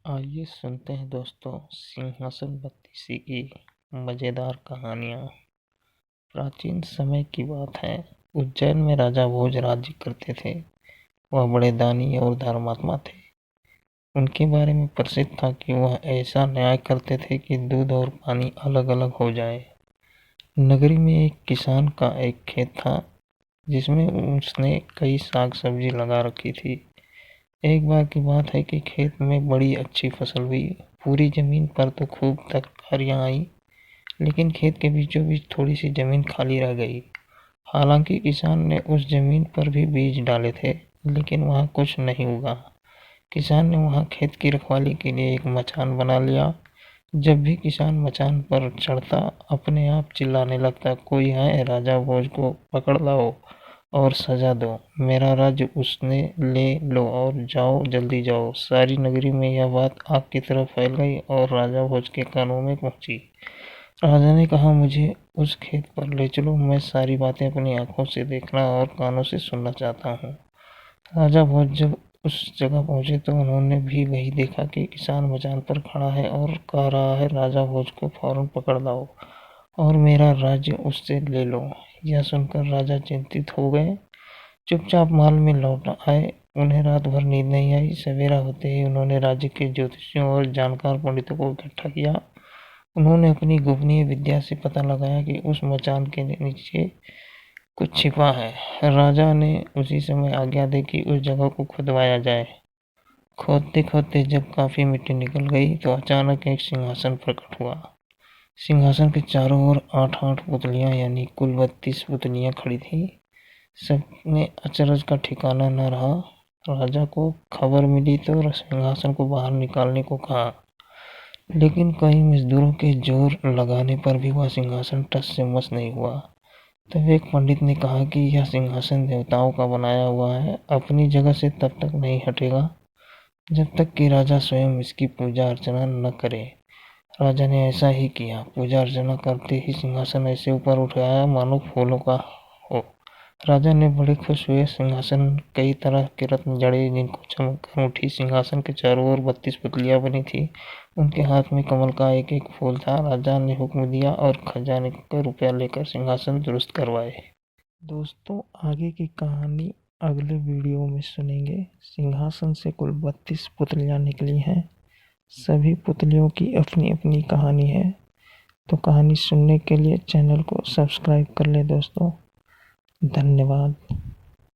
आइए सुनते हैं दोस्तों सिंहासन बत्तीसी की मज़ेदार कहानियाँ। प्राचीन समय की बात है। उज्जैन में राजा भोज राज्य करते थे। वह बड़े दानी और धर्मात्मा थे। उनके बारे में प्रसिद्ध था कि वह ऐसा न्याय करते थे कि दूध और पानी अलग अलग हो जाए। नगरी में एक किसान का एक खेत था जिसमें उसने कई साग सब्जी लगा रखी थी। एक बार की बात है कि खेत में बड़ी अच्छी फसल हुई। पूरी जमीन पर तो खूब तरकारियां आई, लेकिन खेत के बीचों बीच थोड़ी सी जमीन खाली रह गई। हालांकि किसान ने उस जमीन पर भी बीज डाले थे, लेकिन वहां कुछ नहीं उगा। किसान ने वहां खेत की रखवाली के लिए एक मचान बना लिया। जब भी किसान मचान पर चढ़ता, अपने आप चिल्लाने लगता, कोई है, राजा भोज को पकड़ लाओ और सजा दो। मेरा राज्य उसने ले लो और जाओ, जल्दी जाओ। सारी नगरी में यह बात आग की तरह फैल गई और राजा भोज के कानों में पहुंची। राजा ने कहा, मुझे उस खेत पर ले चलो, मैं सारी बातें अपनी आंखों से देखना और कानों से सुनना चाहता हूँ। राजा भोज जब उस जगह पहुंचे तो उन्होंने भी वही देखा कि किसान मचान पर खड़ा है और कह रहा है, राजा भोज को फौरन पकड़ लाओ और मेरा राज्य उससे ले लो। यह सुनकर राजा चिंतित हो गए। चुपचाप महल में लौट आए। उन्हें रात भर नींद नहीं आई। सवेरा होते ही उन्होंने राज्य के ज्योतिषियों और जानकार पंडितों को इकट्ठा किया। उन्होंने अपनी गोपनीय विद्या से पता लगाया कि उस मचान के नीचे कुछ छिपा है। राजा ने उसी समय आज्ञा दी कि उस जगह को खुदवाया जाए। खोदते खोदते जब काफी मिट्टी निकल गई तो अचानक एक सिंहासन प्रकट हुआ। सिंहासन के चारों ओर 8-8 पुतलियां यानी कुल 32 पुतलियां खड़ी थीं। सब में अचरज का ठिकाना न रहा। राजा को खबर मिली तो सिंहासन को बाहर निकालने को कहा, लेकिन कई मजदूरों के जोर लगाने पर भी वह सिंहासन टस से मस नहीं हुआ। तब एक पंडित ने कहा कि यह सिंहासन देवताओं का बनाया हुआ है, अपनी जगह से तब तक नहीं हटेगा जब तक कि राजा स्वयं इसकी पूजा अर्चना न करे। राजा ने ऐसा ही किया। पूजा अर्चना करते ही सिंहासन ऐसे ऊपर उठ आया मानो फूलों का हो। राजा ने बड़े खुश हुए। सिंहासन कई तरह के रत्न जड़े जिनको चमककर उठी। सिंहासन के चारों ओर 32 पुतलियां बनी थी। उनके हाथ में कमल का एक एक फूल था। राजा ने हुक्म दिया और खजाने का रुपया लेकर सिंहासन दुरुस्त करवाए। दोस्तों, आगे की कहानी अगले वीडियो में सुनेंगे। सिंहासन से कुल 32 पुतलियां निकली हैं। सभी पुतलियों की अपनी अपनी कहानी है। तो कहानी सुनने के लिए चैनल को सब्सक्राइब कर ले दोस्तों। धन्यवाद।